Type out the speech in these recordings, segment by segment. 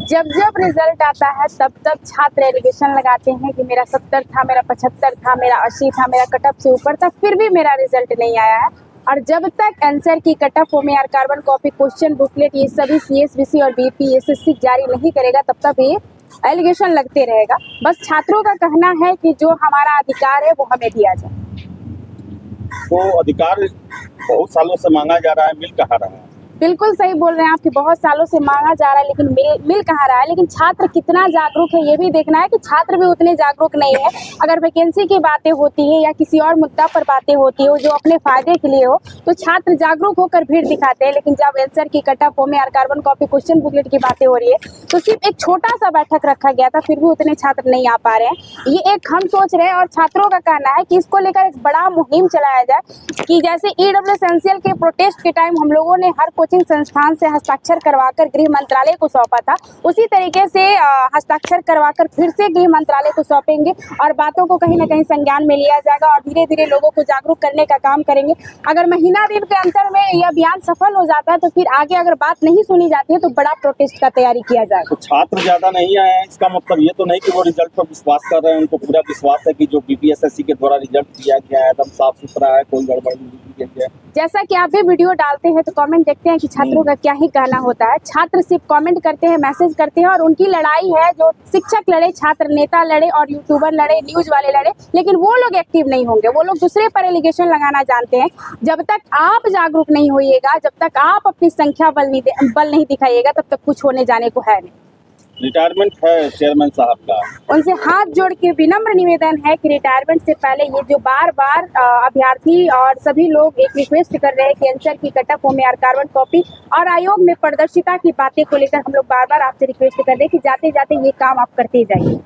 जब जब रिजल्ट आता है तब तब छात्र एलिगेशन लगाते हैं कि मेरा 70 था, मेरा 75 था, मेरा 80 था, मेरा कट ऑफ से ऊपर था, फिर भी मेरा रिजल्ट नहीं आया है। और जब तक आंसर की cut off OMR carbon copy, question booklet ये सभी CSBC और BPSSC जारी नहीं करेगा तब तक ये एलिगेशन लगते रहेगा। बस छात्रों का कहना है कि जो हमारा अधिकार है वो हमें दिया जाए। तो अधिकार बहुत सालों से मांगा जा रहा है, मिल कहाँ रहा है? बिल्कुल सही बोल रहे हैं आप कि बहुत सालों से मांगा जा रहा है लेकिन मिल कहाँ रहा है। लेकिन छात्र कितना जागरूक है ये भी देखना है कि छात्र भी उतने जागरूक नहीं है। अगर वैकेंसी की बातें होती है या किसी और मुद्दा पर बातें होती हो जो अपने फायदे के लिए हो तो छात्र जागरूक होकर भीड़ दिखाते हैं। लेकिन जब आंसर की cut off OMR carbon copy, question booklet की बातें हो रही है तो सिर्फ एक छोटा सा बैठक रखा गया था, फिर भी उतने छात्र नहीं आ पा रहे हैं। ये एक हम सोच रहे हैं और छात्रों का कहना है कि इसको लेकर एक बड़ा मुहिम चलाया जाए कि जैसे EWS के प्रोटेस्ट के टाइम हम लोगों ने हर कोचिंग संस्थान से हस्ताक्षर करवाकर गृह मंत्रालय को सौंपा था, उसी तरीके से हस्ताक्षर करवाकर फिर से गृह मंत्रालय को सौंपेंगे और बातों को कहीं ना कहीं संज्ञान में लिया जाएगा और धीरे धीरे लोगों को जागरूक करने का काम करेंगे। अगर महीना दिन के अंतर में यह अभियान सफल हो जाता है तो फिर आगे अगर बात नहीं सुनी जाती है तो बड़ा प्रोटेस्ट का तैयारी किया जाएगा। तो छात्र ज्यादा नहीं आए हैं, इसका मतलब ये तो नहीं कि वो रिजल्ट पर विश्वास कर रहे हैं। उनको पूरा विश्वास है कि जो BPSSC के द्वारा रिजल्ट दिया गया है एकदम साफ सुथरा है, कोई गड़बड़ नहीं की गई है। जैसा कि आप भी वीडियो डालते हैं तो कमेंट देखते हैं कि छात्रों का क्या ही कहना होता है। छात्र सिर्फ कमेंट करते हैं, मैसेज करते हैं और उनकी लड़ाई है जो शिक्षक लड़े, छात्र नेता लड़े और यूट्यूबर लड़े, न्यूज वाले लड़े, लेकिन वो लोग एक्टिव नहीं होंगे। वो लोग दूसरे पर एलिगेशन लगाना जानते हैं। जब तक आप जागरूक नहीं होइएगा, जब तक आप अपनी संख्या बल नहीं दिखाइएगा तब तक कुछ होने जाने को है नहीं। रिटायरमेंट है चेयरमैन साहब का, उनसे हाथ जोड़ के विनम्र निवेदन है कि रिटायरमेंट से पहले ये जो बार बार अभ्यर्थी और सभी लोग एक रिक्वेस्ट कर रहे हैं कि आंसर की cut off OMR carbon copy और आयोग में पारदर्शिता की बातें को लेकर हम लोग बार बार आपसे रिक्वेस्ट कर रहे हैं कि जाते जाते ये काम आप करते जाइए।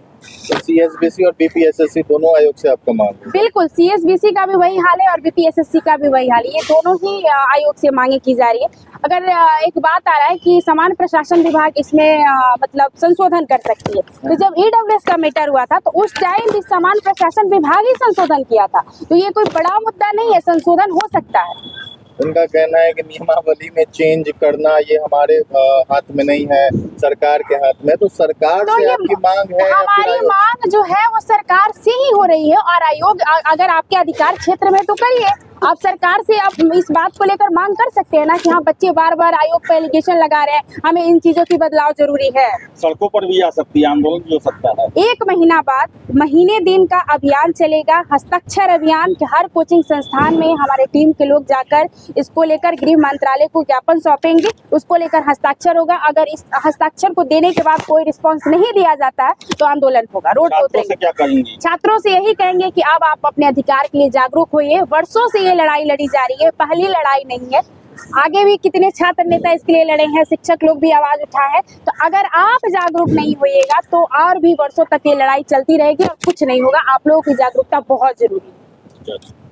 तो CSBC और BPSSC दोनों आयोग से आपका मांग है? बिल्कुल, CSBC का भी वही हाल है और BPSSC का भी वही हाल है। ये दोनों ही आयोग से मांगे की जा रही है। अगर एक बात आ रहा है कि सामान्य प्रशासन विभाग इसमें मतलब संशोधन कर सकती है, तो जब EWS का मैटर हुआ था तो उस टाइम भी सामान्य प्रशासन विभाग ही संशोधन किया था। तो ये कोई बड़ा मुद्दा नहीं है, संशोधन हो सकता है। उनका कहना है कि नियमावली में चेंज करना ये हमारे हाथ में नहीं है, सरकार के हाथ में। तो सरकार तो से आपकी मांग है? हमारी मांग जो है वो सरकार से ही हो रही है और आयोग अगर आपके अधिकार क्षेत्र में तो करिए। आप सरकार से आप इस बात को लेकर मांग कर सकते हैं ना कि हाँ बच्चे बार बार आयोग पर एलिगेशन लगा रहे हैं, हमें इन चीजों की बदलाव जरूरी है। सड़कों पर भी आ सकती है, आंदोलन भी हो सकता है। 1 महीना बाद महीने दिन का अभियान चलेगा, हस्ताक्षर अभियान के हर कोचिंग संस्थान में हमारे टीम के लोग जाकर इसको लेकर गृह मंत्रालय को ज्ञापन सौंपेंगे, उसको लेकर हस्ताक्षर होगा। अगर इस हस्ताक्षर को देने के बाद कोई रिस्पॉन्स नहीं दिया जाता है तो आंदोलन होगा, रोड पर उतरेंगे। क्या करेंगे? छात्रों से यही कहेंगे कि अब आप अपने अधिकार के लिए जागरूक होइए। वर्षों से ये लड़ाई लड़ी जा रही है, पहली लड़ाई नहीं है। आगे भी कितने छात्र नेता इसके लिए लड़े हैं, शिक्षक लोग भी आवाज उठाए हैं। तो अगर आप जागरूक नहीं होइएगा तो और भी वर्षों तक ये लड़ाई चलती रहेगी और कुछ नहीं होगा। आप लोगों की जागरूकता बहुत जरूरी है।